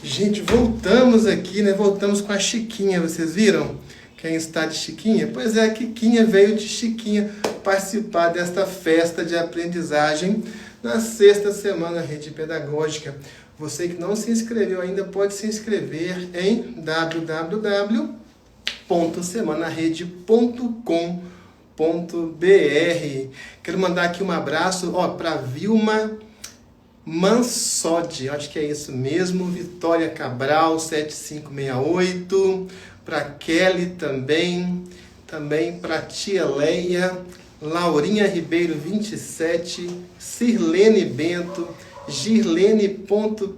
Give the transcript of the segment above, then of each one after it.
Gente, voltamos aqui, né? Voltamos com a Chiquinha, vocês viram? Quem está de Chiquinha? Pois é, a Quiquinha veio de Chiquinha participar desta festa de aprendizagem na sexta semana Rede Pedagógica. Você que não se inscreveu ainda pode se inscrever em www.semanarede.com.br. Quero mandar aqui um abraço para Vilma Mansod, acho que é isso mesmo, Vitória Cabral, 7568, para Kelly também para Tia Leia, Laurinha Ribeiro, 27, Sirlene Bento, Girlene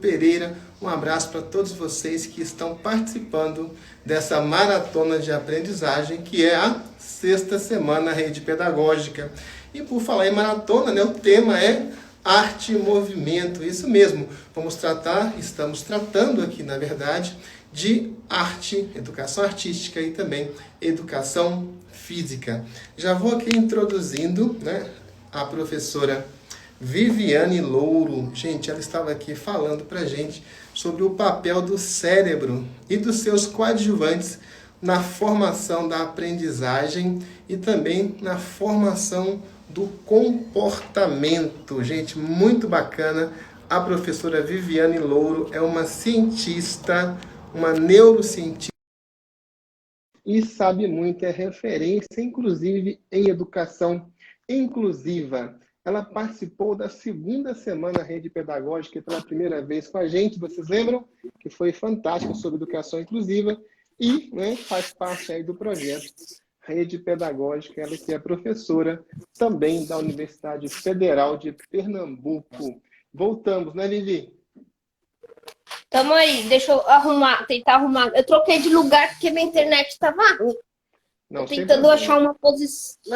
Pereira, um abraço para todos vocês que estão participando dessa maratona de aprendizagem, que é a sexta semana Rede Pedagógica. E por falar em maratona, né, o tema é arte e movimento, isso mesmo. Estamos tratando aqui, na verdade, de arte, educação artística e também educação física. Já vou aqui introduzindo, né, a professora Viviane Louro. Gente, ela estava aqui falando para a gente sobre o papel do cérebro e dos seus coadjuvantes na formação da aprendizagem e também na formação do comportamento. Gente, muito bacana. A professora Viviane Louro é uma cientista, uma neurocientista e sabe muito, é referência, inclusive, em educação inclusiva. Ela participou da segunda semana Rede Pedagógica pela primeira vez com a gente, vocês lembram? Que foi fantástica sobre educação inclusiva e, né, faz parte aí do projeto Rede Pedagógica, ela que é professora também da Universidade Federal de Pernambuco. Voltamos, né, Vivi? Tamo aí, deixa eu tentar arrumar. Eu troquei de lugar porque minha internet estava ruim. Tô tentando achar uma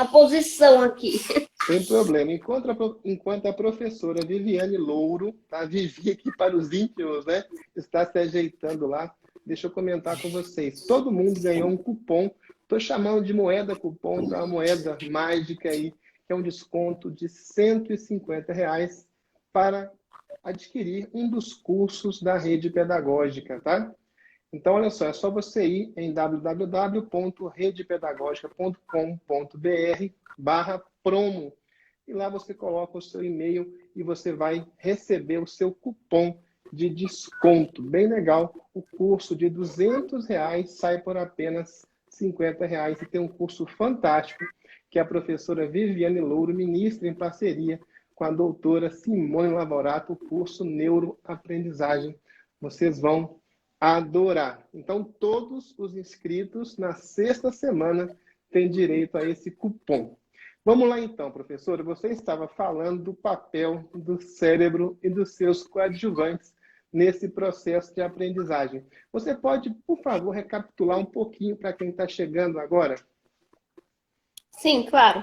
posição aqui. Sem problema. Enquanto a professora Viviane Louro, tá? Vivi aqui para os íntimos, né? Está se ajeitando lá. Deixa eu comentar com vocês. Todo mundo ganhou um cupom. Estou chamando de moeda cupom, da moeda mágica aí, que é um desconto de R$150 para adquirir um dos cursos da Rede Pedagógica, tá? Então, olha só, é só você ir em www.redepedagogica.com.br/promo e lá você coloca o seu e-mail e você vai receber o seu cupom de desconto. Bem legal, o curso de R$200 sai por apenas R$50 e tem um curso fantástico que a professora Viviane Louro ministra em parceria com a doutora Simone Lavorato, o curso Neuroaprendizagem. Vocês vão adorar. Então, todos os inscritos na sexta semana têm direito a esse cupom. Vamos lá então, professora. Você estava falando do papel do cérebro e dos seus coadjuvantes nesse processo de aprendizagem. Você pode, por favor, recapitular um pouquinho para quem está chegando agora? Sim, claro.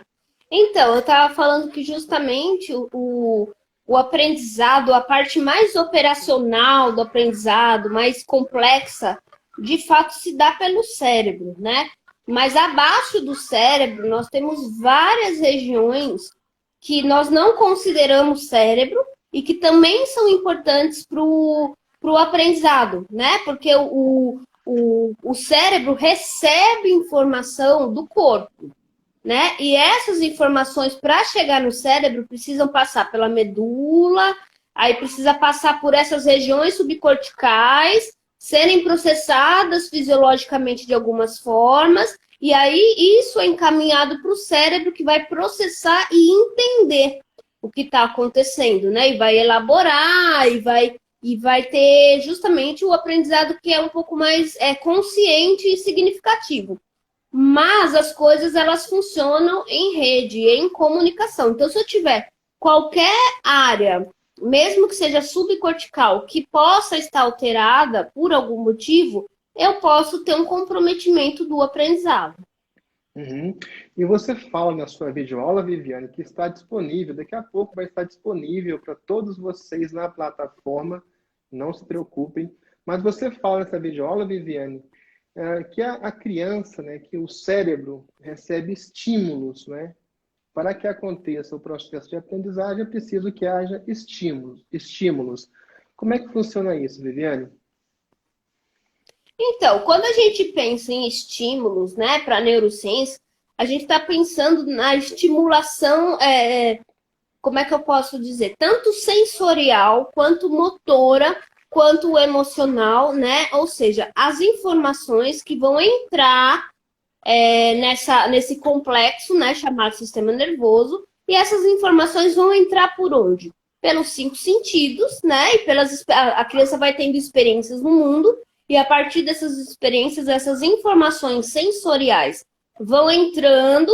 Então, eu estava falando que justamente o aprendizado, a parte mais operacional do aprendizado, mais complexa, de fato se dá pelo cérebro, né? Mas abaixo do cérebro, nós temos várias regiões que nós não consideramos cérebro e que também são importantes para o aprendizado, né? Porque o cérebro recebe informação do corpo, né? E essas informações, para chegar no cérebro, precisam passar pela medula, aí precisa passar por essas regiões subcorticais, serem processadas fisiologicamente de algumas formas, e aí isso é encaminhado para o cérebro, que vai processar e entender o que está acontecendo, né? E vai elaborar, e vai ter justamente o aprendizado que é um pouco mais consciente e significativo. Mas as coisas, elas funcionam em rede, em comunicação. Então, se eu tiver qualquer área, mesmo que seja subcortical, que possa estar alterada por algum motivo, eu posso ter um comprometimento do aprendizado. Uhum. E você fala na sua videoaula, Viviane, que está disponível, daqui a pouco vai estar disponível para todos vocês na plataforma, não se preocupem. Mas você fala nessa videoaula, Viviane, que a criança, né, que o cérebro recebe estímulos, né? Para que aconteça o processo de aprendizagem, é preciso que haja estímulos, estímulos. Como é que funciona isso, Viviane? Então, quando a gente pensa em estímulos, né, para neurociência, a gente está pensando na estimulação, como é que eu posso dizer? Tanto sensorial, quanto motora, quanto emocional, né? Ou seja, as informações que vão entrar nesse complexo, né, chamado sistema nervoso, e essas informações vão entrar por onde? Pelos cinco sentidos, né? E a criança vai tendo experiências no mundo, e a partir dessas experiências, essas informações sensoriais vão entrando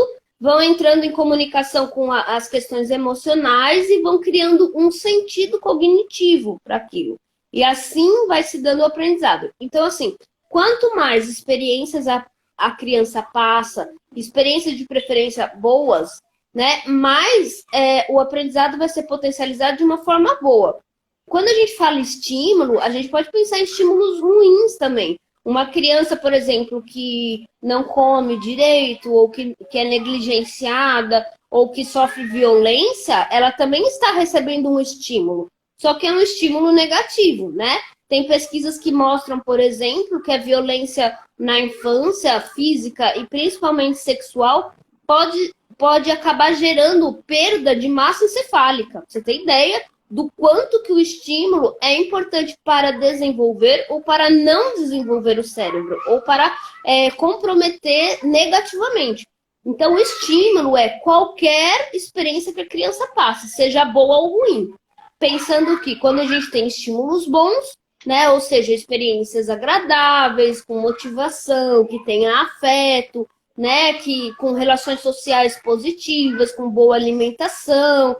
em comunicação com as questões emocionais e vão criando um sentido cognitivo para aquilo. E assim vai se dando o aprendizado. Então, assim, quanto mais experiências a criança passa, experiências de preferência boas, né, mais o aprendizado vai ser potencializado de uma forma boa. Quando a gente fala estímulo, a gente pode pensar em estímulos ruins também. Uma criança, por exemplo, que não come direito, ou que é negligenciada, ou que sofre violência, ela também está recebendo um estímulo. Só que é um estímulo negativo, né? Tem pesquisas que mostram, por exemplo, que a violência na infância, física e principalmente sexual, pode acabar gerando perda de massa encefálica. Você tem ideia do quanto que o estímulo é importante para desenvolver ou para não desenvolver o cérebro, ou para comprometer negativamente. Então, o estímulo é qualquer experiência que a criança passe, seja boa ou ruim. Pensando que quando a gente tem estímulos bons, né, ou seja, experiências agradáveis, com motivação, que tenha afeto, né, que com relações sociais positivas, com boa alimentação,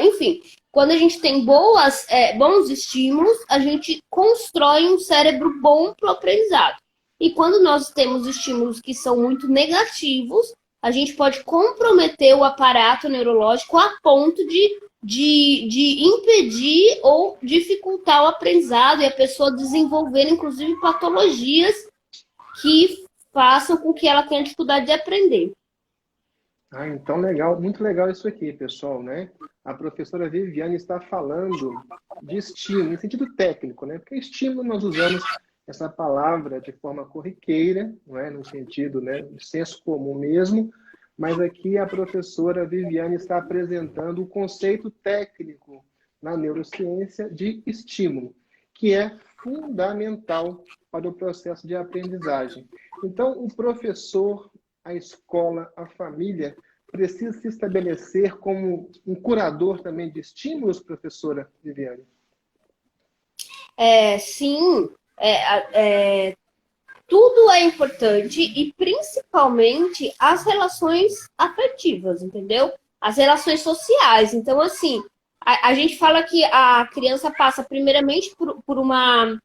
enfim, quando a gente tem bons estímulos, a gente constrói um cérebro bom para o aprendizado. E quando nós temos estímulos que são muito negativos, a gente pode comprometer o aparato neurológico a ponto de impedir ou dificultar o aprendizado e a pessoa desenvolver, inclusive, patologias que façam com que ela tenha dificuldade de aprender. Ah, então legal, muito legal isso aqui, pessoal, né? A professora Viviane está falando de estímulo, em sentido técnico, né? Porque estímulo nós usamos essa palavra de forma corriqueira, não é? No sentido, né, de senso comum mesmo, mas aqui a professora Viviane está apresentando o conceito técnico na neurociência de estímulo, que é fundamental para o processo de aprendizagem. Então, o professor, a escola, a família precisa se estabelecer como um curador também de estímulos, professora Viviane? Sim, tudo é importante e principalmente as relações afetivas, entendeu? As relações sociais. Então, assim, a gente fala que a criança passa primeiramente por uma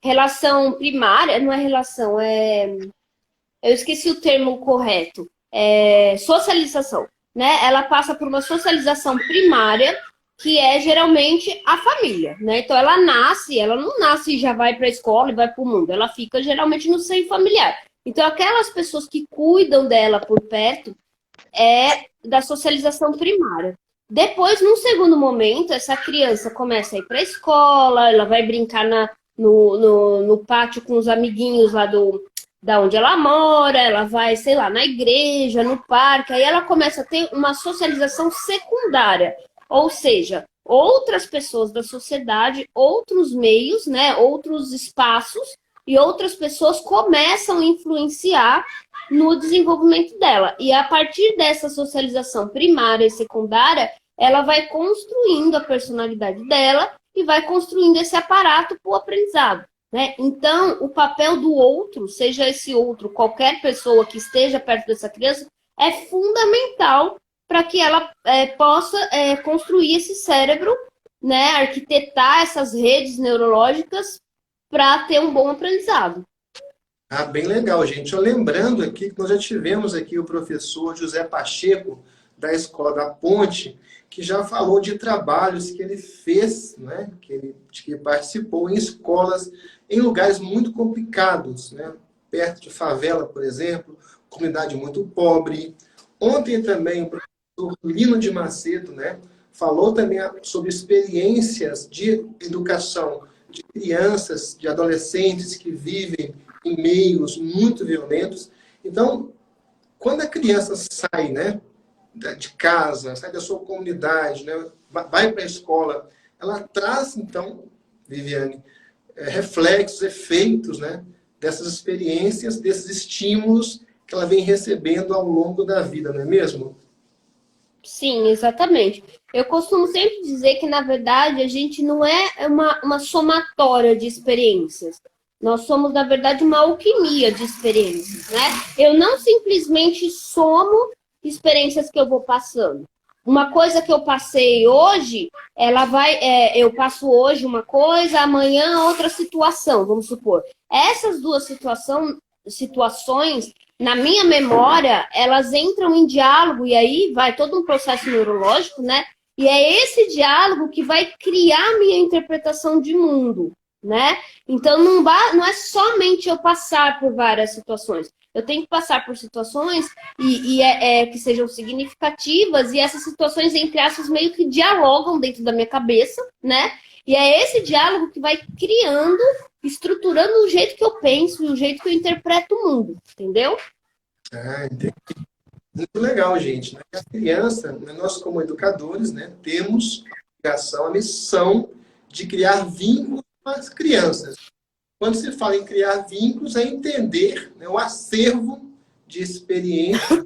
relação primária, não é relação, eu esqueci o termo correto, socialização, né? Ela passa por uma socialização primária, que é geralmente a família, né? Então ela não nasce e já vai para a escola e vai para o mundo, ela fica geralmente no seio familiar. Então aquelas pessoas que cuidam dela por perto é da socialização primária. Depois, num segundo momento, essa criança começa a ir para a escola, ela vai brincar no pátio com os amiguinhos lá da onde ela mora, ela vai, sei lá, na igreja, no parque, aí ela começa a ter uma socialização secundária, ou seja, outras pessoas da sociedade, outros meios, né, outros espaços e outras pessoas começam a influenciar no desenvolvimento dela. E a partir dessa socialização primária e secundária, ela vai construindo a personalidade dela e vai construindo esse aparato para o aprendizado. Né? Então, o papel do outro, seja esse outro, qualquer pessoa que esteja perto dessa criança, é fundamental para que ela possa construir esse cérebro, né? Arquitetar essas redes neurológicas para ter um bom aprendizado. Ah, bem legal, gente. Lembrando aqui que nós já tivemos aqui o professor José Pacheco, da Escola da Ponte, que já falou de trabalhos que ele fez, né? Que participou em escolas, em lugares muito complicados, né? Perto de favela, por exemplo, comunidade muito pobre. Ontem também o professor Lino de Macedo, né? Falou também sobre experiências de educação de crianças, de adolescentes que vivem em meios muito violentos. Então, quando a criança sai, né, de casa, sai da sua comunidade, né, vai para a escola, ela traz, então, Viviane, reflexos, efeitos, né, dessas experiências, desses estímulos que ela vem recebendo ao longo da vida, não é mesmo? Sim, exatamente. Eu costumo sempre dizer que, na verdade, a gente não é uma somatória de experiências. Nós somos, na verdade, uma alquimia de experiências, né? Eu não simplesmente somo experiências que eu vou passando. Uma coisa que eu passei hoje, eu passo hoje uma coisa, amanhã outra situação, vamos supor. Essas duas situações na minha memória, elas entram em diálogo, e aí vai todo um processo neurológico, né? E é esse diálogo que vai criar a minha interpretação de mundo, né? Então, não é somente eu passar por várias situações. Eu tenho que passar por situações que sejam significativas, e essas situações, entre aspas, meio que dialogam dentro da minha cabeça, né? E é esse diálogo que vai criando, estruturando o jeito que eu penso e o jeito que eu interpreto o mundo, entendeu? Ah, entendi. Muito legal, gente. A criança, nós como educadores, né, temos a obrigação, a missão de criar vínculos com as crianças. Quando se fala em criar vínculos, é entender, né, o acervo de experiência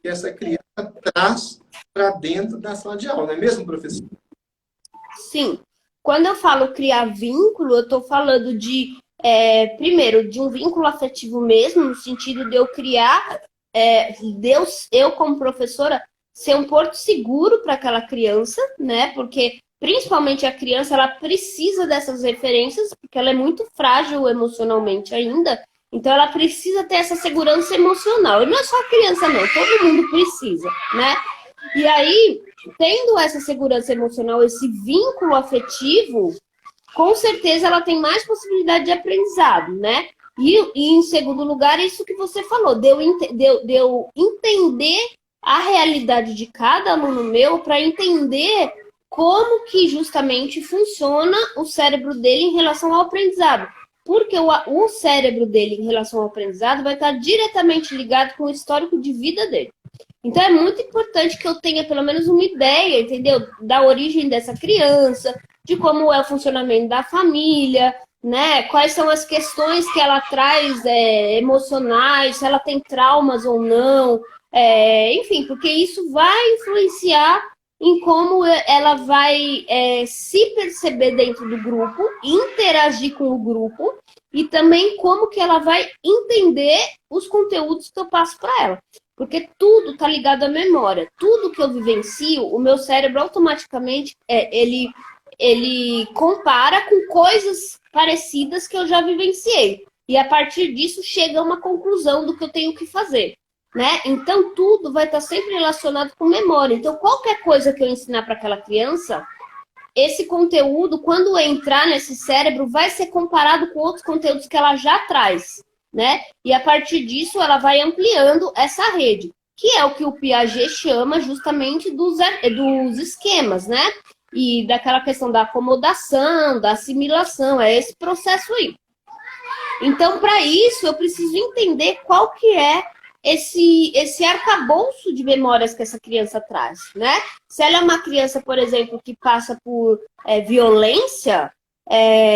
que essa criança traz para dentro da sala de aula, não é mesmo, professor? Sim. Quando eu falo criar vínculo, eu estou falando primeiro, de um vínculo afetivo mesmo, no sentido de eu criar, eu como professora, ser um porto seguro para aquela criança, né? Porque, principalmente a criança, ela precisa dessas referências, porque ela é muito frágil emocionalmente ainda, então ela precisa ter essa segurança emocional. E não é só a criança, não, todo mundo precisa, né? E aí, tendo essa segurança emocional, esse vínculo afetivo, com certeza ela tem mais possibilidade de aprendizado, né? E em segundo lugar, isso que você falou, de eu entender a realidade de cada aluno meu para entender como que justamente funciona o cérebro dele em relação ao aprendizado. Porque o cérebro dele em relação ao aprendizado vai estar diretamente ligado com o histórico de vida dele. Então é muito importante que eu tenha pelo menos uma ideia, entendeu? Da origem dessa criança, de como é o funcionamento da família, né? Quais são as questões que ela traz emocionais, se ela tem traumas ou não, enfim, porque isso vai influenciar em como ela vai se perceber dentro do grupo, interagir com o grupo e também como que ela vai entender os conteúdos que eu passo para ela. Porque tudo está ligado à memória. Tudo que eu vivencio, o meu cérebro automaticamente ele compara com coisas parecidas que eu já vivenciei. E a partir disso chega a uma conclusão do que eu tenho que fazer. Né? Então tudo vai estar sempre relacionado com memória. Então qualquer coisa que eu ensinar para aquela criança, esse conteúdo, quando entrar nesse cérebro, vai ser comparado com outros conteúdos que ela já traz. Né? E a partir disso ela vai ampliando essa rede, que é o que o Piaget chama justamente dos esquemas, né? E daquela questão da acomodação, da assimilação, é esse processo aí. Então, para isso, eu preciso entender qual que é esse arcabouço de memórias que essa criança traz, né? Se ela é uma criança, por exemplo, que passa por violência,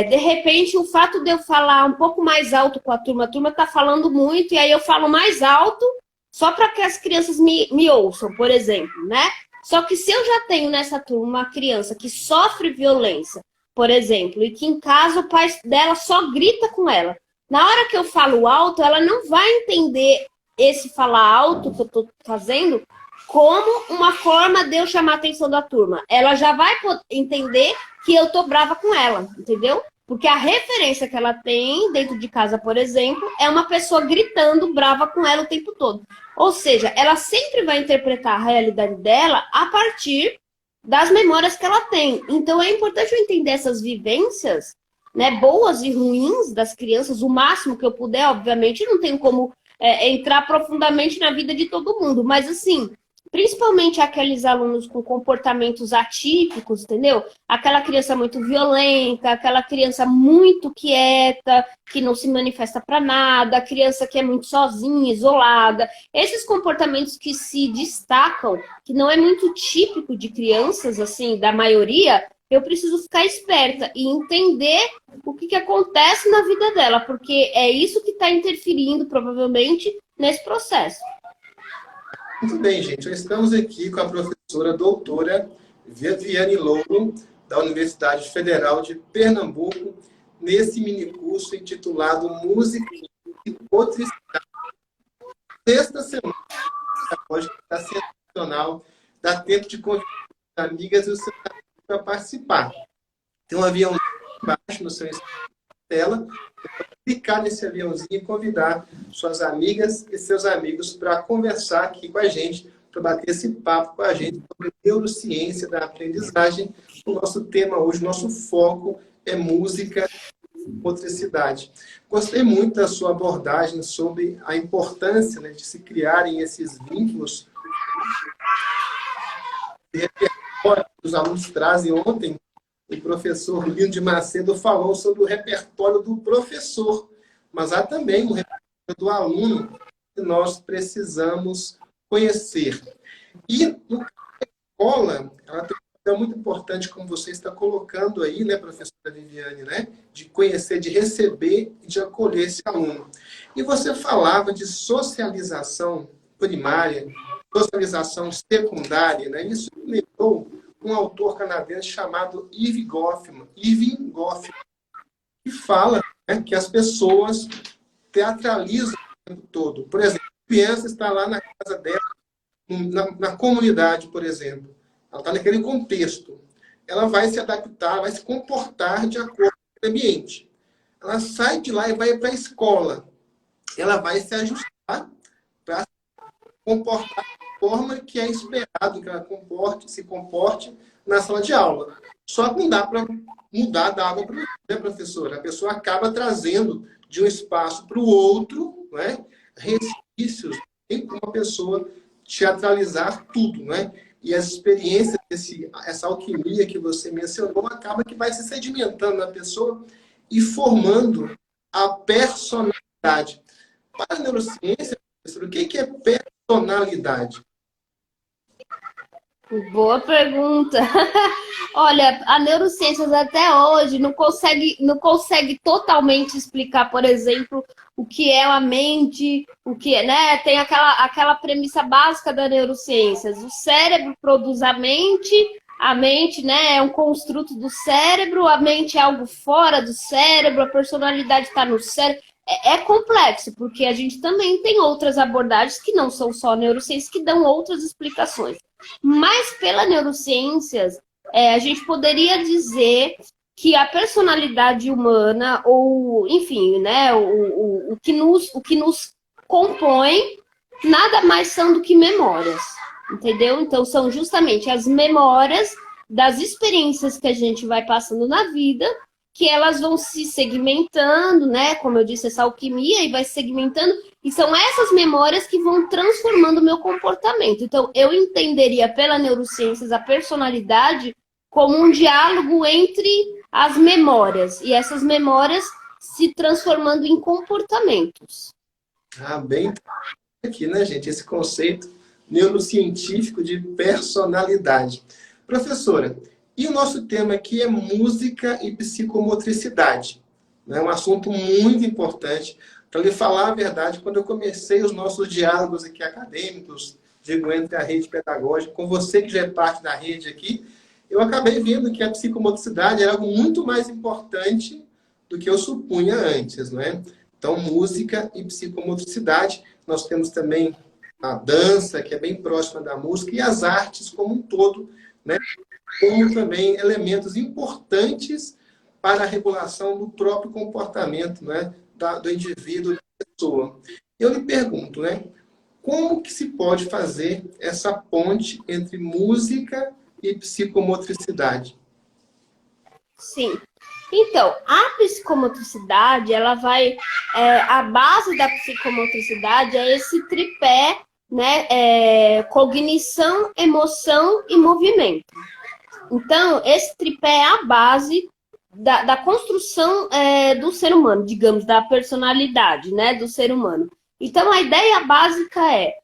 de repente, o fato de eu falar um pouco mais alto com a turma está falando muito, e aí eu falo mais alto só para que as crianças me ouçam, por exemplo, né? Só que se eu já tenho nessa turma uma criança que sofre violência, por exemplo, e que em casa o pai dela só grita com ela, na hora que eu falo alto, ela não vai entender esse falar alto que eu estou fazendo como uma forma de eu chamar a atenção da turma. Ela já vai entender que eu tô brava com ela, entendeu? Porque a referência que ela tem dentro de casa, por exemplo, é uma pessoa gritando brava com ela o tempo todo. Ou seja, ela sempre vai interpretar a realidade dela a partir das memórias que ela tem. Então é importante eu entender essas vivências, né, boas e ruins das crianças, o máximo que eu puder, obviamente, não tenho como entrar profundamente na vida de todo mundo, mas assim, principalmente aqueles alunos com comportamentos atípicos, entendeu? Aquela criança muito violenta, aquela criança muito quieta, que não se manifesta para nada, a criança que é muito sozinha, isolada. Esses comportamentos que se destacam, que não é muito típico de crianças, assim, da maioria, eu preciso ficar esperta e entender o que acontece na vida dela, porque é isso que está interferindo, provavelmente, nesse processo. Muito bem, gente. Já estamos aqui com a professora doutora Viviane Louro, da Universidade Federal de Pernambuco, nesse minicurso intitulado Música e Motricidade. Sexta semana, hoje está sensacional, dá tempo de convidar as amigas e os seus amigos para participar. Tem um avião embaixo no seu tela, clicar nesse aviãozinho e convidar suas amigas e seus amigos para conversar aqui com a gente, para bater esse papo com a gente sobre neurociência da aprendizagem. O nosso tema hoje, o nosso foco é música e motricidade. Gostei muito da sua abordagem sobre a importância, né, de se criarem esses vínculos de repertório que os alunos trazem. Ontem, o professor Lino de Macedo falou sobre o repertório do professor, mas há também o repertório do aluno que nós precisamos conhecer. E no escola, ela tem um papel muito importante, como você está colocando aí, né, professora Viviane, né, de conhecer, de receber e de acolher esse aluno. E você falava de socialização primária, socialização secundária, né, isso me lembrou um autor canadense chamado Irving Goffman, que fala, né, que as pessoas teatralizam o tempo todo. Por exemplo, a criança está lá na casa dela, na comunidade, por exemplo. Ela está naquele contexto. Ela vai se adaptar, vai se comportar de acordo com o ambiente. Ela sai de lá e vai para a escola. Ela vai se ajustar para se comportar de forma que é esperado que ela se comporte na sala de aula. Só que não dá para mudar da água para o vinho, né, professora? A pessoa acaba trazendo de um espaço para o outro, né, resquícios, tem uma pessoa teatralizar tudo, né? E as experiências, essa alquimia que você mencionou, acaba que vai se sedimentando na pessoa e formando a personalidade. Para a neurociência, professor, o que é personalidade? Boa pergunta. Olha, a neurociências até hoje não consegue totalmente explicar, por exemplo, o que é a mente, o que é, né? Tem aquela premissa básica da neurociências. O cérebro produz a mente, né, é um construto do cérebro, a mente é algo fora do cérebro, a personalidade está no cérebro. É complexo, porque a gente também tem outras abordagens que não são só neurociências, que dão outras explicações. Mas pela neurociências, a gente poderia dizer que a personalidade humana, ou enfim, né, o que nos compõe, nada mais são do que memórias, entendeu? Então são justamente as memórias das experiências que a gente vai passando na vida, que elas vão se segmentando, né? Como eu disse, essa alquimia, e vai se segmentando, e são essas memórias que vão transformando o meu comportamento. Então, eu entenderia pela neurociências a personalidade como um diálogo entre as memórias, e essas memórias se transformando em comportamentos. Bem aqui, né, gente? Esse conceito neurocientífico de personalidade. Professora, e o nosso tema aqui é música e psicomotricidade. É um assunto muito importante. Para lhe falar a verdade, quando eu comecei os nossos diálogos aqui acadêmicos, digo, entre a rede pedagógica, com você que já é parte da rede aqui, eu acabei vendo que a psicomotricidade era algo muito mais importante do que eu supunha antes, não é? Então, música e psicomotricidade. Nós temos também a dança, que é bem próxima da música, e as artes como um todo, né? Como também elementos importantes para a regulação do próprio comportamento, né, do indivíduo, da pessoa. Eu lhe pergunto, né, como que se pode fazer essa ponte entre música e psicomotricidade? Sim. Então, a psicomotricidade, ela vai... a base da psicomotricidade é esse tripé, né? Cognição, emoção e movimento. Então, esse tripé é a base da construção do ser humano, digamos, da personalidade, né, do ser humano. Então, a ideia básica é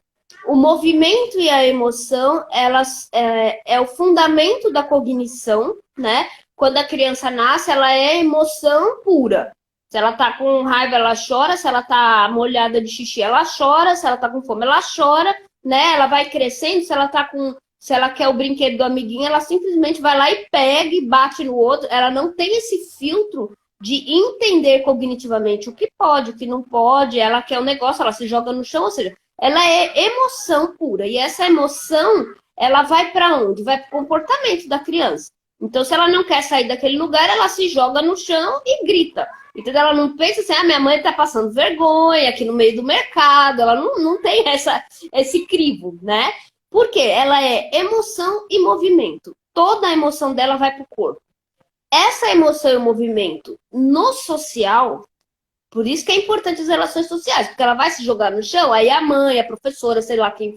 o movimento e a emoção, elas é o fundamento da cognição, né? Quando a criança nasce, ela é emoção pura. Se ela tá com raiva, ela chora. Se ela tá molhada de xixi, ela chora. Se ela tá com fome, ela chora, né? Ela vai crescendo. Se ela quer o brinquedo do amiguinho, ela simplesmente vai lá e pega e bate no outro. Ela não tem esse filtro de entender cognitivamente o que pode, o que não pode. Ela quer o negócio, ela se joga no chão, ou seja, ela é emoção pura. E essa emoção, ela vai para onde? Vai para o comportamento da criança. Então, se ela não quer sair daquele lugar, ela se joga no chão e grita. Entendeu? Ela não pensa assim, minha mãe está passando vergonha aqui no meio do mercado. Ela não tem esse crivo, né? Porque ela é emoção e movimento. Toda a emoção dela vai para o corpo. Essa emoção e o movimento no social, por isso que é importante as relações sociais, porque ela vai se jogar no chão, aí a mãe, a professora, sei lá, quem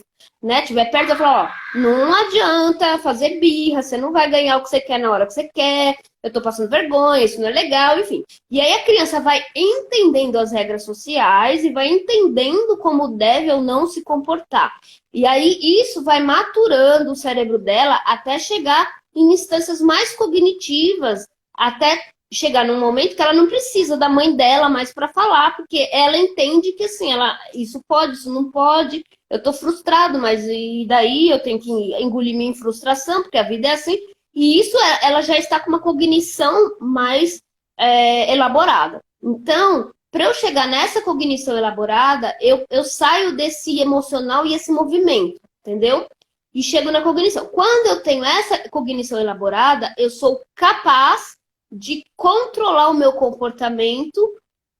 tiver perto, vai falar, não adianta fazer birra, você não vai ganhar o que você quer na hora que você quer, eu tô passando vergonha, isso não é legal, enfim. E aí a criança vai entendendo as regras sociais e vai entendendo como deve ou não se comportar. E aí isso vai maturando o cérebro dela até chegar em instâncias mais cognitivas, até chegar num momento que ela não precisa da mãe dela mais para falar, porque ela entende que assim, isso pode, isso não pode, eu tô frustrado, mas e daí eu tenho que engolir minha frustração, porque a vida é assim, e isso ela já está com uma cognição mais elaborada. Então, para eu chegar nessa cognição elaborada, eu saio desse emocional e esse movimento, entendeu? E chego na cognição. Quando eu tenho essa cognição elaborada, eu sou capaz de controlar o meu comportamento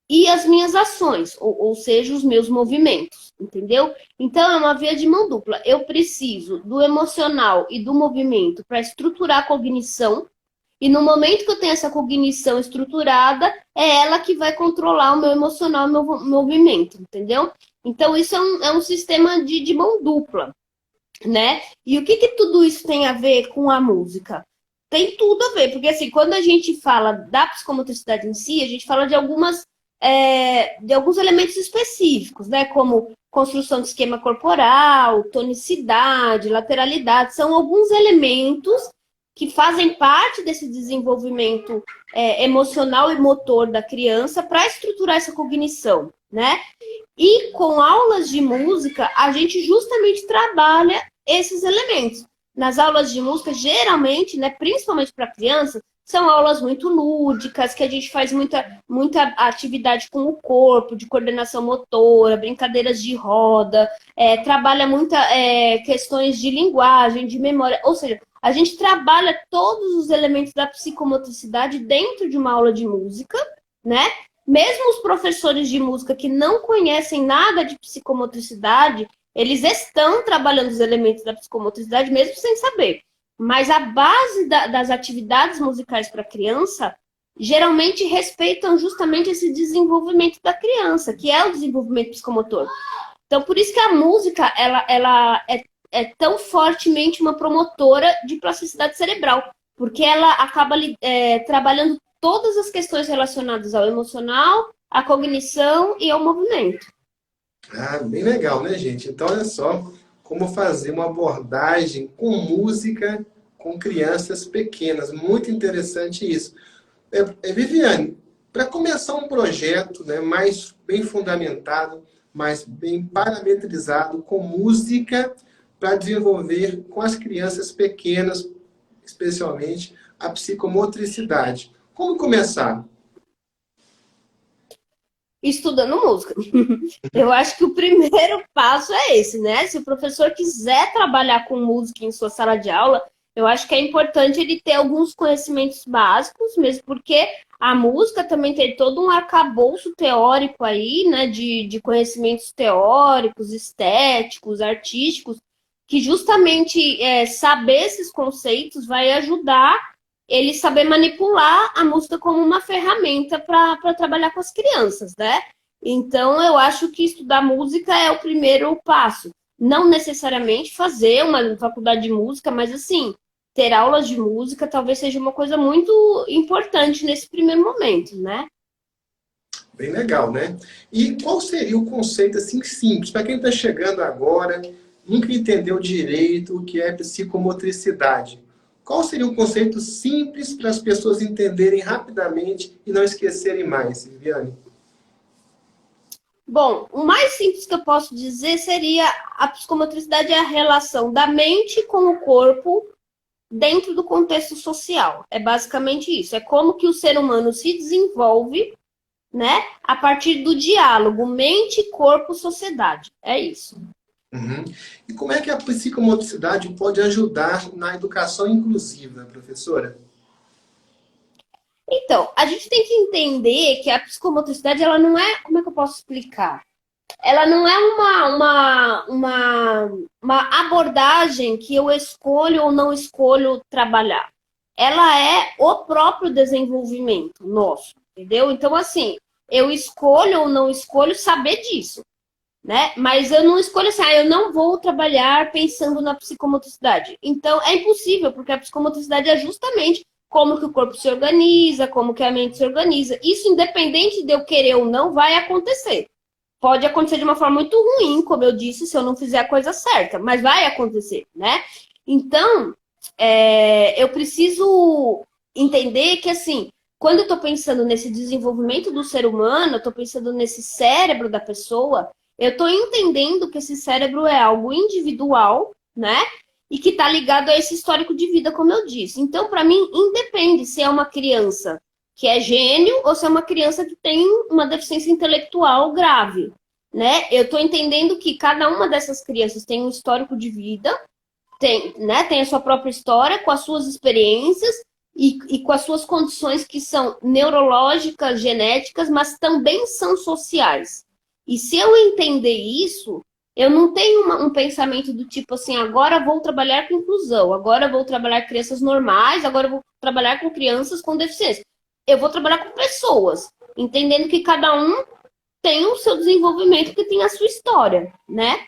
e as minhas ações, ou seja, os meus movimentos, entendeu? Então, é uma via de mão dupla. Eu preciso do emocional e do movimento para estruturar a cognição, e no momento que eu tenho essa cognição estruturada, é ela que vai controlar o meu emocional e o meu movimento, entendeu? Então, isso é um sistema de mão dupla, né? E o que tudo isso tem a ver com a música? Tem tudo a ver, porque assim, quando a gente fala da psicomotricidade em si, a gente fala de alguns elementos específicos, né? Como construção de esquema corporal, tonicidade, lateralidade, são alguns elementos que fazem parte desse desenvolvimento emocional e motor da criança para estruturar essa cognição, né? E com aulas de música, a gente justamente trabalha esses elementos. Nas aulas de música, geralmente, né, principalmente para criança, são aulas muito lúdicas, que a gente faz muita atividade com o corpo, de coordenação motora, brincadeiras de roda, trabalha questões de linguagem, de memória, ou seja, a gente trabalha todos os elementos da psicomotricidade dentro de uma aula de música, né? Mesmo os professores de música que não conhecem nada de psicomotricidade, eles estão trabalhando os elementos da psicomotricidade mesmo sem saber. Mas a base das atividades musicais para criança geralmente respeitam justamente esse desenvolvimento da criança, que é o desenvolvimento psicomotor. Então, por isso que a música ela é tão fortemente uma promotora de plasticidade cerebral, porque ela acaba trabalhando todas as questões relacionadas ao emocional, à cognição e ao movimento. Ah, bem legal, né, gente? Então, olha só como fazer uma abordagem com música com crianças pequenas. Muito interessante isso. Viviane, para começar um projeto, né, mais bem fundamentado, mais bem parametrizado, com música, para desenvolver com as crianças pequenas, especialmente, a psicomotricidade. Como começar? Estudando música. Eu acho que o primeiro passo é esse, né? Se o professor quiser trabalhar com música em sua sala de aula, Eu acho que é importante ele ter alguns conhecimentos básicos, mesmo porque a música também tem todo um arcabouço teórico aí, né, de conhecimentos teóricos, estéticos, artísticos, que justamente saber esses conceitos vai ajudar ele saber manipular a música como uma ferramenta para trabalhar com as crianças, né? Então, eu acho que estudar música é o primeiro passo. Não necessariamente fazer uma faculdade de música, mas assim, ter aulas de música talvez seja uma coisa muito importante nesse primeiro momento, né? Bem legal, né? E qual seria o conceito assim simples para quem está chegando agora, nunca entendeu direito o que é psicomotricidade? Qual seria um conceito simples para as pessoas entenderem rapidamente e não esquecerem mais, Viviane? Bom, o mais simples que eu posso dizer seria a psicomotricidade é a relação da mente com o corpo dentro do contexto social. É basicamente isso. É como que o ser humano se desenvolve, né, a partir do diálogo mente, corpo, sociedade. É isso. Uhum. E como é que a psicomotricidade pode ajudar na educação inclusiva, professora? Então, a gente tem que entender que a psicomotricidade, ela não é, como é que eu posso explicar? Ela não é uma abordagem que eu escolho ou não escolho trabalhar. Ela é o próprio desenvolvimento nosso, entendeu? Então, assim, eu escolho ou não escolho saber disso, né? Mas eu não escolho assim, eu não vou trabalhar pensando na psicomotricidade. Então, é impossível, porque a psicomotricidade é justamente como que o corpo se organiza, como que a mente se organiza. Isso, independente de eu querer ou não, vai acontecer. Pode acontecer de uma forma muito ruim, como eu disse, se eu não fizer a coisa certa, mas vai acontecer, né? Então, eu preciso entender que, assim, quando eu estou pensando nesse desenvolvimento do ser humano, eu estou pensando nesse cérebro da pessoa, eu estou entendendo que esse cérebro é algo individual, né? E que está ligado a esse histórico de vida, como eu disse. Então, para mim, independe se é uma criança que é gênio ou se é uma criança que tem uma deficiência intelectual grave, né? Eu estou entendendo que cada uma dessas crianças tem um histórico de vida, tem a sua própria história, com as suas experiências e com as suas condições que são neurológicas, genéticas, mas também são sociais. E se eu entender isso, eu não tenho um pensamento do tipo assim, agora vou trabalhar com inclusão, agora vou trabalhar com crianças normais, agora vou trabalhar com crianças com deficiência. Eu vou trabalhar com pessoas, entendendo que cada um tem o seu desenvolvimento, que tem a sua história, né?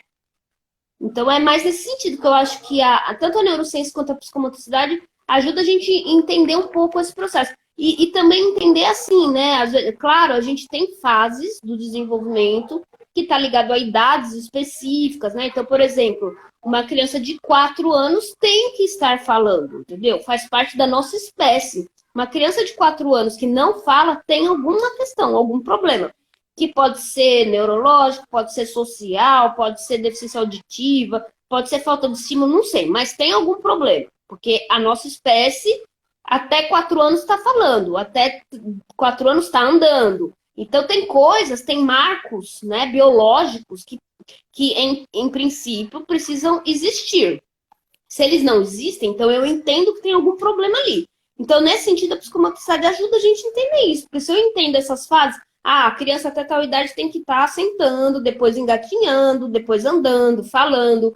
Então é mais nesse sentido que eu acho que tanto a neurociência quanto a psicomotricidade ajuda a gente a entender um pouco esse processo. E também entender assim, né? Claro, a gente tem fases do desenvolvimento que está ligado a idades específicas, né? Então, por exemplo, uma criança de 4 anos tem que estar falando, entendeu? Faz parte da nossa espécie. Uma criança de 4 anos que não fala tem alguma questão, algum problema que pode ser neurológico, pode ser social, pode ser deficiência auditiva, pode ser falta de estímulo, não sei, mas tem algum problema, porque a nossa espécie até 4 anos está falando, até 4 anos está andando. Então tem coisas, tem marcos, né, biológicos que em princípio precisam existir. Se eles não existem, então eu entendo que tem algum problema ali. Então, nesse sentido, a psicomotricidade ajuda a gente a entender isso. Porque se eu entendo essas fases, a criança até tal idade tem que estar sentando, depois engatinhando, depois andando, falando,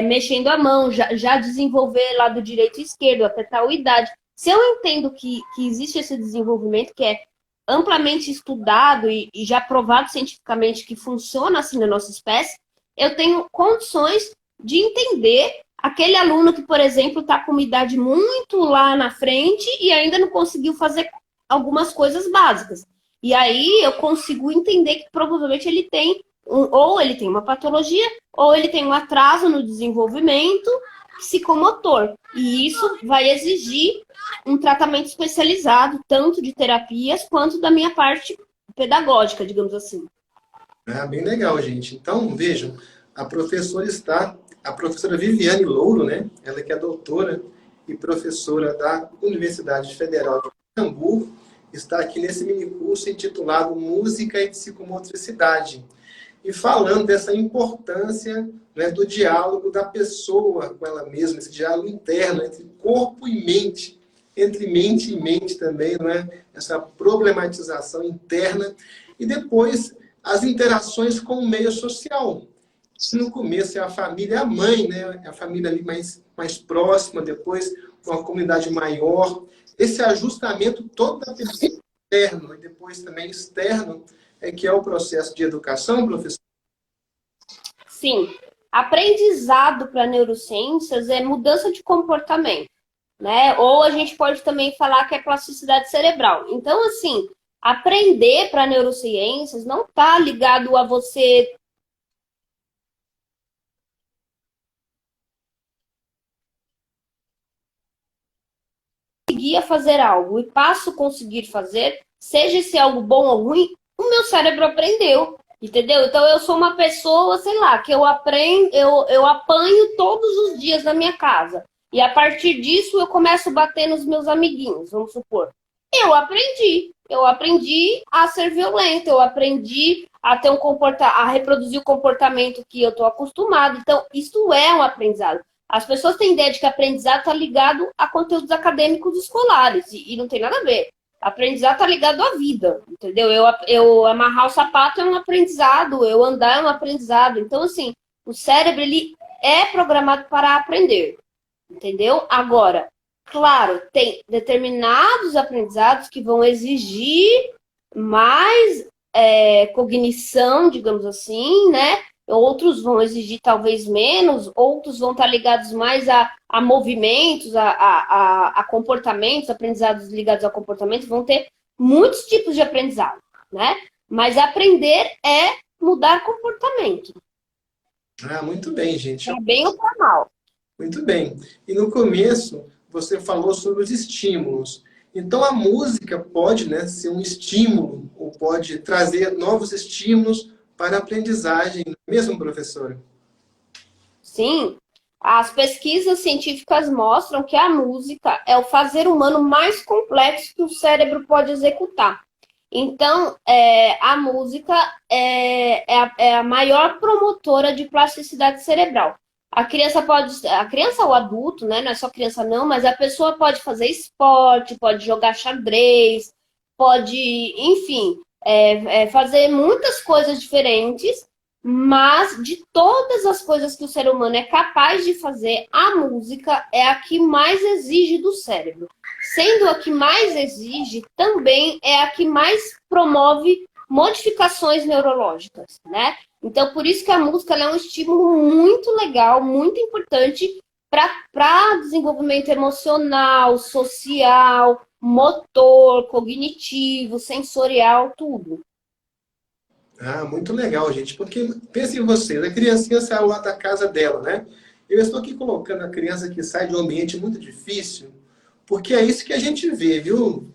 mexendo a mão, já desenvolver lado direito e esquerdo até tal idade. Se eu entendo que existe esse desenvolvimento que é amplamente estudado e já provado cientificamente que funciona assim na nossa espécie, eu tenho condições de entender aquele aluno que, por exemplo, está com uma idade muito lá na frente e ainda não conseguiu fazer algumas coisas básicas. E aí eu consigo entender que provavelmente ele tem ou ele tem uma patologia, ou ele tem um atraso no desenvolvimento psicomotor. E isso vai exigir um tratamento especializado, tanto de terapias quanto da minha parte pedagógica, digamos assim. Ah, bem legal, gente. Então, vejam, a professora Viviane Louro, né? Ela que é doutora e professora da Universidade Federal de Pernambuco, está aqui nesse minicurso intitulado Música e Psicomotricidade. e falando dessa importância, né, do diálogo da pessoa com ela mesma, esse diálogo interno entre corpo e mente, entre mente e mente também, não é? Essa problematização interna e depois as interações com o meio social. Se no começo é a família, é a mãe, né? É a família ali mais próxima, depois uma comunidade maior. Esse ajustamento todo da pessoa interno e depois também externo é que é o processo de educação, professor? Sim. Aprendizado para neurociências é mudança de comportamento, né? Ou a gente pode também falar que é plasticidade cerebral. Então, assim, aprender para neurociências não está ligado a você conseguir fazer algo e passo a conseguir fazer, seja esse algo bom ou ruim, o meu cérebro aprendeu. Entendeu? Então eu sou uma pessoa, sei lá, que eu aprendo, eu apanho todos os dias na minha casa. E a partir disso eu começo a bater nos meus amiguinhos, vamos supor. Eu aprendi a ser violenta, eu aprendi a ter a reproduzir o comportamento que eu estou acostumado. Então, isso é um aprendizado. As pessoas têm ideia de que aprendizado está ligado a conteúdos acadêmicos escolares, e não tem nada a ver. Aprendizado está ligado à vida, entendeu? Eu amarrar o sapato é um aprendizado, eu andar é um aprendizado. Então, assim, o cérebro, ele é programado para aprender, entendeu? Agora, claro, tem determinados aprendizados que vão exigir mais cognição, digamos assim, né? Outros vão exigir talvez menos, outros vão estar ligados mais a movimentos, a comportamentos, aprendizados ligados ao comportamento, vão ter muitos tipos de aprendizado, né? Mas aprender é mudar comportamento. Ah, muito bem, gente. É bem ou para mal. Muito bem. E no começo, você falou sobre os estímulos. Então, a música pode, né, ser um estímulo, ou pode trazer novos estímulos para a aprendizagem, não é mesmo, professora? Sim, as pesquisas científicas mostram que a música é o fazer humano mais complexo que o cérebro pode executar. Então, a música é a maior promotora de plasticidade cerebral. A criança ou adulto, né? Não é só criança não, mas a pessoa pode fazer esporte, pode jogar xadrez, pode, enfim, fazer muitas coisas diferentes, mas de todas as coisas que o ser humano é capaz de fazer, a música é a que mais exige do cérebro. Sendo a que mais exige, também é a que mais promove modificações neurológicas, né? Então, por isso que a música é um estímulo muito legal, muito importante para desenvolvimento emocional, social, motor, cognitivo, sensorial, tudo. Ah, muito legal, gente. Porque pense em vocês, a criancinha saiu lá da casa dela, né? Eu estou aqui colocando a criança que sai de um ambiente muito difícil, porque é isso que a gente vê, viu,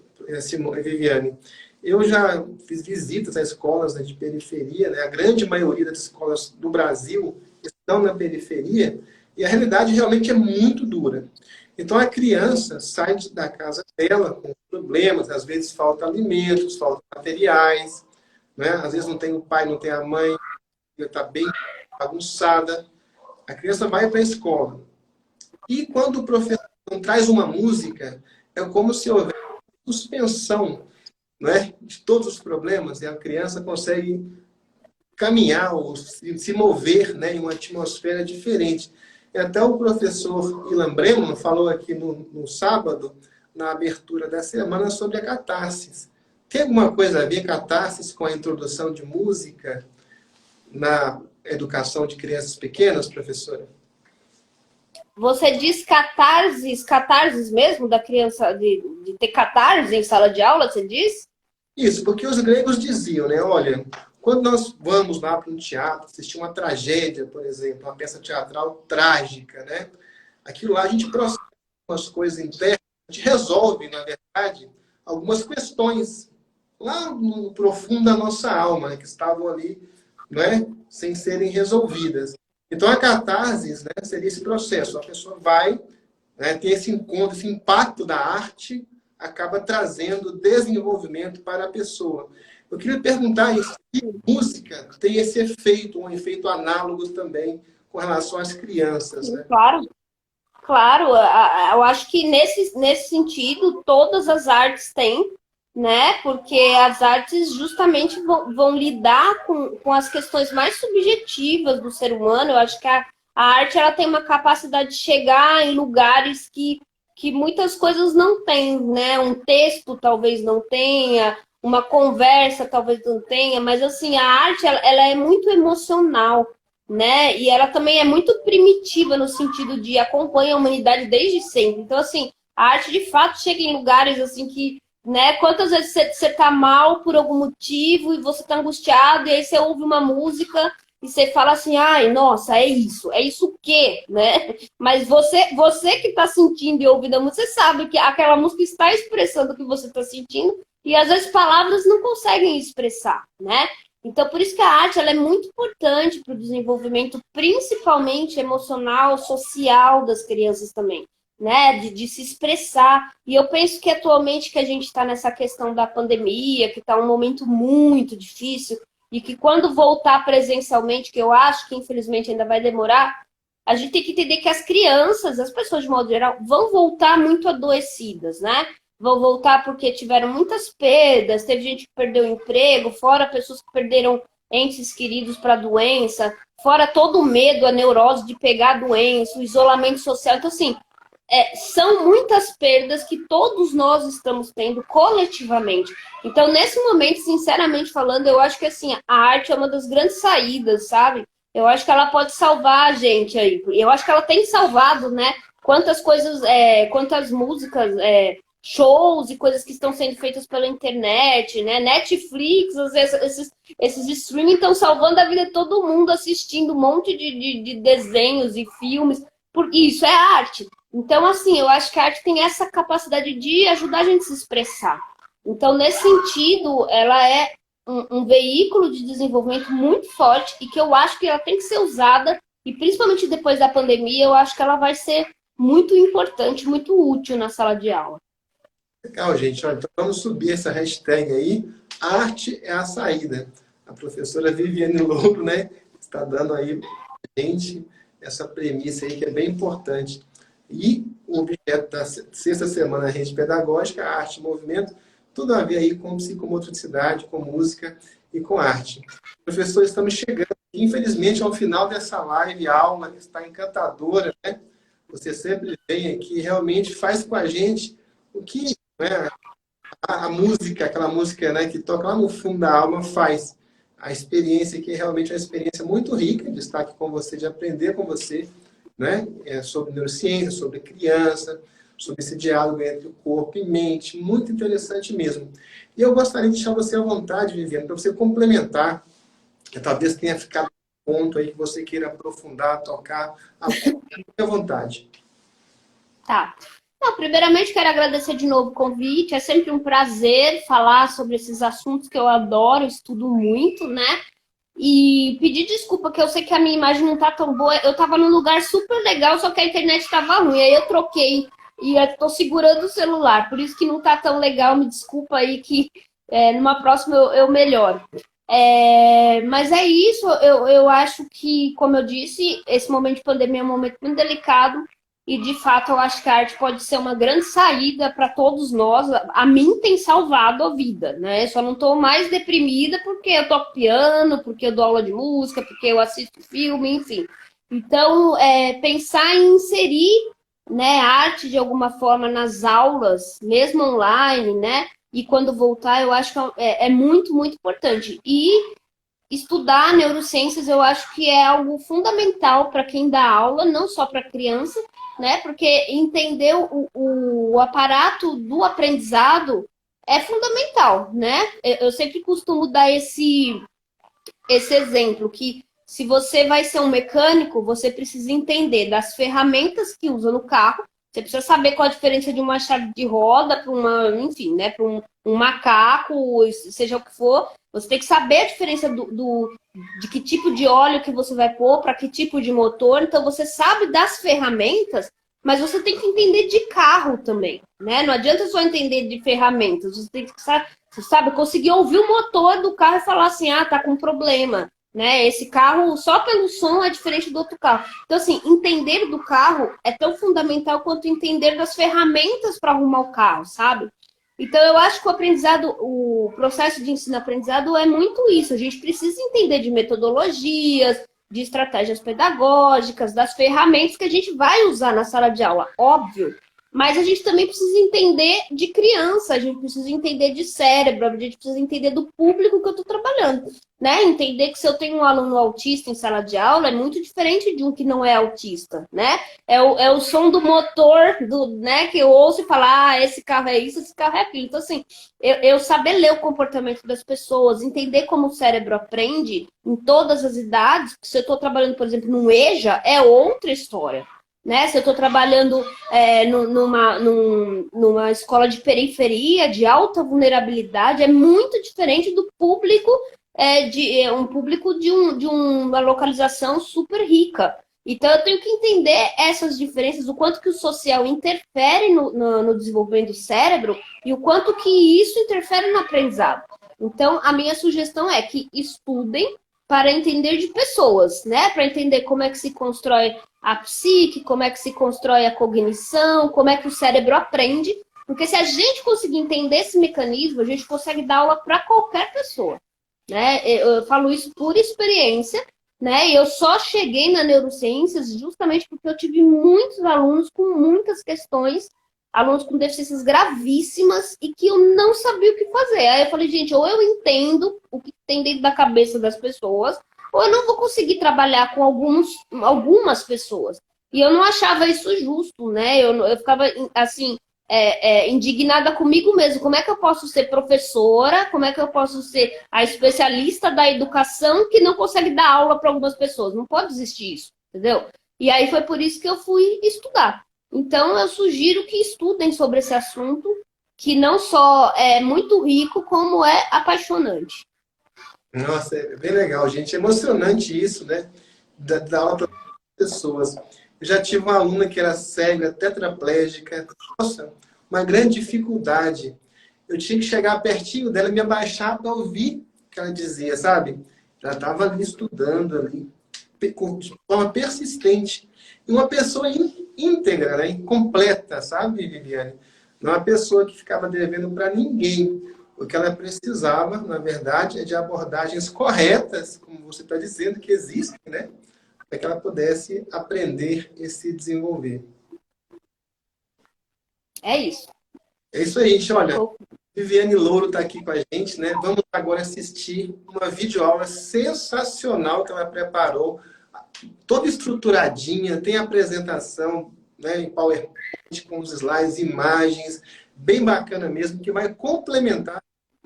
Viviane? Eu já fiz visitas a escolas, né, de periferia, né? A grande maioria das escolas do Brasil estão na periferia, e a realidade realmente é muito dura. Então a criança sai da casa dela com problemas, às vezes falta alimentos, falta materiais, né? Às vezes não tem o pai, não tem a mãe, está bem bagunçada. A criança vai para a escola. E quando o professor traz uma música, é como se houvesse suspensão, né, de todos os problemas, e a criança consegue caminhar ou se mover, né, em uma atmosfera diferente. E até o professor Ilan Breman falou aqui no sábado, na abertura da semana, sobre a catarse. Tem alguma coisa a ver catarse com a introdução de música na educação de crianças pequenas, professora? Você diz catarses mesmo, da criança, de ter catarse em sala de aula, você diz? Isso, porque os gregos diziam, né? Olha, quando nós vamos lá para um teatro, assistir uma tragédia, por exemplo, uma peça teatral trágica, né? Aquilo lá a gente processa umas coisas internas, a gente resolve, na verdade, algumas questões lá no profundo da nossa alma, né, que estavam ali, né, sem serem resolvidas. Então, a catarse, né, seria esse processo. A pessoa vai, né, ter esse encontro, esse impacto da arte, acaba trazendo desenvolvimento para a pessoa. Eu queria perguntar isso, se música tem esse efeito, um efeito análogo também com relação às crianças, né? Claro, claro. Eu acho que nesse sentido, todas as artes têm, né? Porque as artes justamente vão lidar com as questões mais subjetivas do ser humano. Eu acho que a arte ela tem uma capacidade de chegar em lugares que muitas coisas não têm, né? Um texto talvez não tenha, uma conversa talvez não tenha, mas assim, a arte ela é muito emocional, né? E ela também é muito primitiva no sentido de acompanha a humanidade desde sempre. Então, assim, a arte de fato chega em lugares assim que, né? Quantas vezes você tá mal por algum motivo e você tá angustiado e aí você ouve uma música e você fala assim, ai, nossa, é isso o quê, né? Mas você que tá sentindo e ouvindo a música, você sabe que aquela música está expressando o que você tá sentindo e às vezes palavras não conseguem expressar, né? Então, por isso que a arte ela é muito importante para o desenvolvimento, principalmente emocional, social das crianças também, né? De se expressar. E eu penso que atualmente que a gente está nessa questão da pandemia, que está um momento muito difícil, e que quando voltar presencialmente, que eu acho que infelizmente ainda vai demorar, a gente tem que entender que as crianças, as pessoas de modo geral, vão voltar muito adoecidas, né? Vão voltar porque tiveram muitas perdas, teve gente que perdeu o emprego, fora pessoas que perderam entes queridos para a doença, fora todo o medo, a neurose de pegar a doença, o isolamento social. Então, assim, são muitas perdas que todos nós estamos tendo coletivamente. Então, nesse momento, sinceramente falando, eu acho que assim, a arte é uma das grandes saídas, sabe? Eu acho que ela pode salvar a gente aí. Eu acho que ela tem salvado, né? Quantas coisas, quantas músicas, shows e coisas que estão sendo feitas pela internet, né? Netflix, esses streaming estão salvando a vida de todo mundo assistindo um monte de desenhos e filmes, porque isso é arte. Então, assim, eu acho que a arte tem essa capacidade de ajudar a gente a se expressar. Então, nesse sentido, ela é um veículo de desenvolvimento muito forte e que eu acho que ela tem que ser usada, e principalmente depois da pandemia, eu acho que ela vai ser muito importante, muito útil na sala de aula. Legal, gente. Ó, então vamos subir essa hashtag aí. Arte é a saída. A professora Viviane Louro, né, está dando aí pra gente essa premissa aí que é bem importante. E o objeto da sexta semana da rede pedagógica, arte e movimento, tudo a ver aí com psicomotricidade, com música e com arte. Professores, estamos chegando, infelizmente, ao final dessa live, aula que está encantadora, né? Você sempre vem aqui, realmente faz com a gente o que, né, a música, aquela música, né, que toca lá no fundo da alma, faz. A experiência que é realmente uma experiência muito rica de estar aqui com você, de aprender com você, né, sobre neurociência, sobre criança, sobre esse diálogo entre o corpo e mente, muito interessante mesmo. E eu gostaria de deixar você à vontade, Viviane, para você complementar, que talvez tenha ficado um ponto aí que você queira aprofundar, tocar, à vontade. Tá. Não, primeiramente, quero agradecer de novo o convite. É sempre um prazer falar sobre esses assuntos que eu adoro, estudo muito, né? E pedir desculpa, que eu sei que a minha imagem não tá tão boa. Eu tava num lugar super legal, só que a internet tava ruim. Aí eu troquei e eu tô segurando o celular. Por isso que não tá tão legal. Me desculpa aí que numa próxima eu melhoro. Mas é isso. Eu acho que, como eu disse, esse momento de pandemia é um momento muito delicado. E, de fato, eu acho que a arte pode ser uma grande saída para todos nós. A mim tem salvado a vida, né? Eu só não estou mais deprimida porque eu toco piano, porque eu dou aula de música, porque eu assisto filme, enfim. Então, pensar em inserir, né, arte de alguma forma nas aulas, mesmo online, né? E quando voltar, eu acho que é muito, muito importante. E estudar neurociências, eu acho que é algo fundamental para quem dá aula, não só para criança, né? Porque entender o aparato do aprendizado é fundamental, né? Eu sempre costumo dar esse exemplo, que se você vai ser um mecânico, você precisa entender das ferramentas que usa no carro, você precisa saber qual a diferença de uma chave de roda para uma, enfim, né, para um macaco, seja o que for. Você tem que saber a diferença de que tipo de óleo que você vai pôr, para que tipo de motor. Então, você sabe das ferramentas mas você tem que entender de carro também, né? Não adianta só entender de ferramentas, você tem que, sabe, conseguir ouvir o motor do carro e falar assim, ah, tá com problema, né? Esse carro, só pelo som, é diferente do outro carro. Então, assim, entender do carro é tão fundamental quanto entender das ferramentas para arrumar o carro, sabe? Então, eu acho que o aprendizado, o processo de ensino-aprendizado é muito isso. A gente precisa entender de metodologias, de estratégias pedagógicas, das ferramentas que a gente vai usar na sala de aula, óbvio. Mas a gente também precisa entender de criança, a gente precisa entender de cérebro, a gente precisa entender do público que eu estou trabalhando, né? Entender que se eu tenho um aluno autista em sala de aula é muito diferente de um que não é autista, né? É o som do motor, né, que eu ouço e falar, ah, esse carro é isso, esse carro é aquilo. Então, assim, eu saber ler o comportamento das pessoas, entender como o cérebro aprende em todas as idades, se eu estou trabalhando, por exemplo, num EJA, é outra história. Né? Se eu estou trabalhando numa escola de periferia, de alta vulnerabilidade, é muito diferente do público, um público de uma localização super rica. Então, eu tenho que entender essas diferenças, o quanto que o social interfere no desenvolvimento do cérebro e o quanto que isso interfere no aprendizado. Então, a minha sugestão é que estudem para entender de pessoas, né? Para entender como é que se constrói a psique, como é que se constrói a cognição, como é que o cérebro aprende. Porque se a gente conseguir entender esse mecanismo, a gente consegue dar aula para qualquer pessoa. Né? Eu falo isso por experiência, né? E eu só cheguei na neurociências justamente porque eu tive muitos alunos com muitas questões, alunos com deficiências gravíssimas e que eu não sabia o que fazer. Aí eu falei, gente, ou eu entendo o que tem dentro da cabeça das pessoas, ou eu não vou conseguir trabalhar com algumas pessoas. E eu não achava isso justo, né? Eu ficava, assim, indignada comigo mesmo. Como é que eu posso ser professora? Como é que eu posso ser a especialista da educação que não consegue dar aula para algumas pessoas? Não pode existir isso, entendeu? E aí foi por isso que eu fui estudar. Então, eu sugiro que estudem sobre esse assunto, que não só é muito rico, como é apaixonante. Nossa, é bem legal, gente. É emocionante isso, né? Da aula para pessoas. Eu já tive uma aluna que era cega, tetraplégica. Nossa, uma grande dificuldade. Eu tinha que chegar pertinho dela e me abaixar para ouvir o que ela dizia, sabe? Já estava ali estudando ali, de forma persistente. E uma pessoa íntegra, né? Completa, sabe, Viviane? Não é uma pessoa que ficava devendo para ninguém. O que ela precisava, na verdade, é de abordagens corretas, como você está dizendo, que existem, né? Para que ela pudesse aprender e se desenvolver. É isso. É isso aí, gente. Olha, Viviane Louro está aqui com a gente, né? Vamos agora assistir uma videoaula sensacional que ela preparou, toda estruturadinha, tem apresentação, né, em PowerPoint, com os slides, imagens, bem bacana mesmo, que vai complementar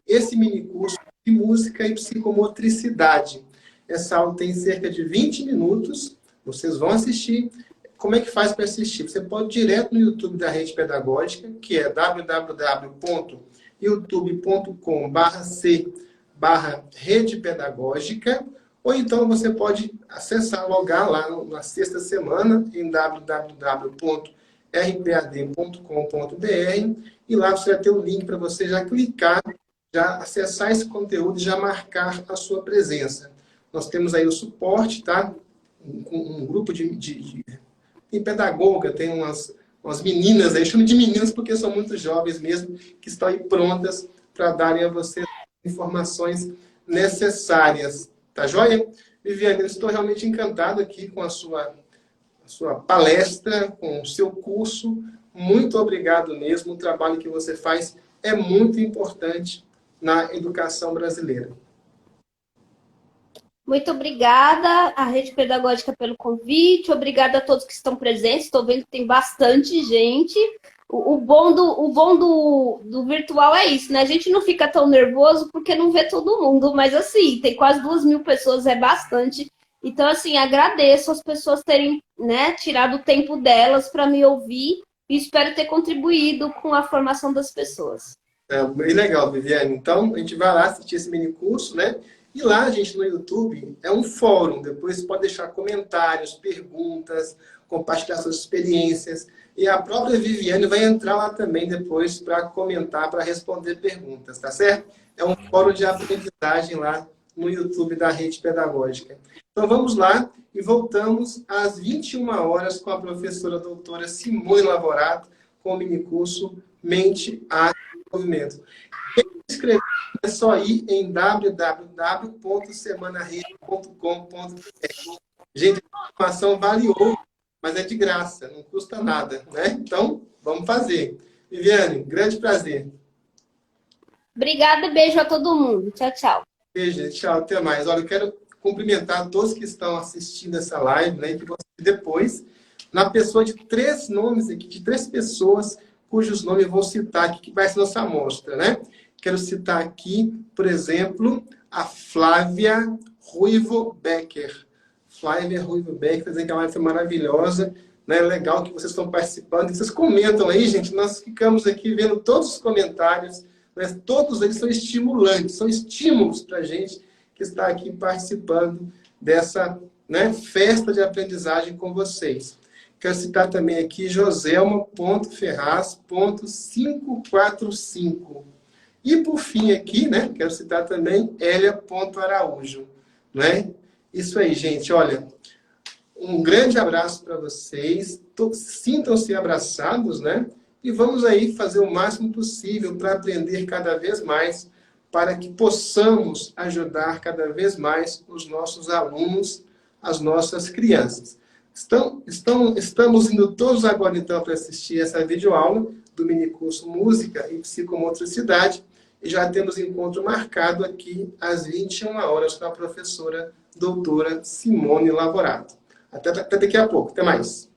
esse mini curso de música e psicomotricidade. Essa aula tem cerca de 20 minutos, vocês vão assistir. Como é que faz para assistir? Você pode ir direto no YouTube da Rede Pedagógica, que é www.youtube.com/c/Rede Pedagógica, ou então você pode acessar, logar lá na sexta semana em www.rpad.com.br e lá você vai ter o link para você já clicar, já acessar esse conteúdo e já marcar a sua presença. Nós temos aí o suporte, tá? Um grupo tem pedagoga, tem umas meninas aí, chamo de meninas porque são muito jovens mesmo, que estão aí prontas para darem a você informações necessárias. Tá joia? Viviane, eu estou realmente encantado aqui com a sua palestra, com o seu curso. Muito obrigado mesmo. O trabalho que você faz é muito importante na educação brasileira. Muito obrigada à Rede Pedagógica pelo convite, obrigada a todos que estão presentes, estou vendo que tem bastante gente. O bom do virtual é isso, né? A gente não fica tão nervoso porque não vê todo mundo, mas assim, tem quase 2.000 pessoas, é bastante. Então, assim, agradeço as pessoas terem, né, tirado o tempo delas para me ouvir e espero ter contribuído com a formação das pessoas. É bem legal, Viviane. Então, a gente vai lá assistir esse mini curso, né? E lá, gente, no YouTube, é um fórum. Depois você pode deixar comentários, perguntas, compartilhar suas experiências. E a própria Viviane vai entrar lá também depois para comentar, para responder perguntas, tá certo? É um fórum de aprendizagem lá no YouTube da Rede Pedagógica. Então vamos lá e voltamos às 21 horas com a professora doutora Simone Lavorato, com o minicurso Mente, Arte e Movimento. Quem inscrever é só ir em www.semanarede.com.br. Gente, a informação vale ouro, mas é de graça, não custa nada, né? Então, vamos fazer. Viviane, grande prazer. Obrigada, beijo a todo mundo. Tchau, tchau. Beijo, tchau, até mais. Olha, eu quero cumprimentar todos que estão assistindo essa live, né? Que vão assistir depois, na pessoa de 3 nomes aqui, de 3 pessoas cujos nomes eu vou citar aqui, que vai ser nossa amostra, né? Quero citar aqui, por exemplo, a Flávia Ruivo Becker. Flávia Ruivo Becker, dizendo que a live foi maravilhosa, né? Legal que vocês estão participando. Vocês comentam aí, gente, nós ficamos aqui vendo todos os comentários, né? Todos eles são estimulantes, são estímulos para a gente que está aqui participando dessa, né, festa de aprendizagem com vocês. Quero citar também aqui Joselma.ferraz.545. E por fim aqui, né, quero citar também Elia.araújo, né? Isso aí, gente, olha, um grande abraço para vocês, sintam-se abraçados, né? E vamos aí fazer o máximo possível para aprender cada vez mais, para que possamos ajudar cada vez mais os nossos alunos, as nossas crianças. Estamos indo todos agora, então, para assistir essa videoaula do minicurso Música e Psicomotricidade, e já temos encontro marcado aqui às 21 horas com a professora doutora Simone Lavorato. Até daqui a pouco. Até mais.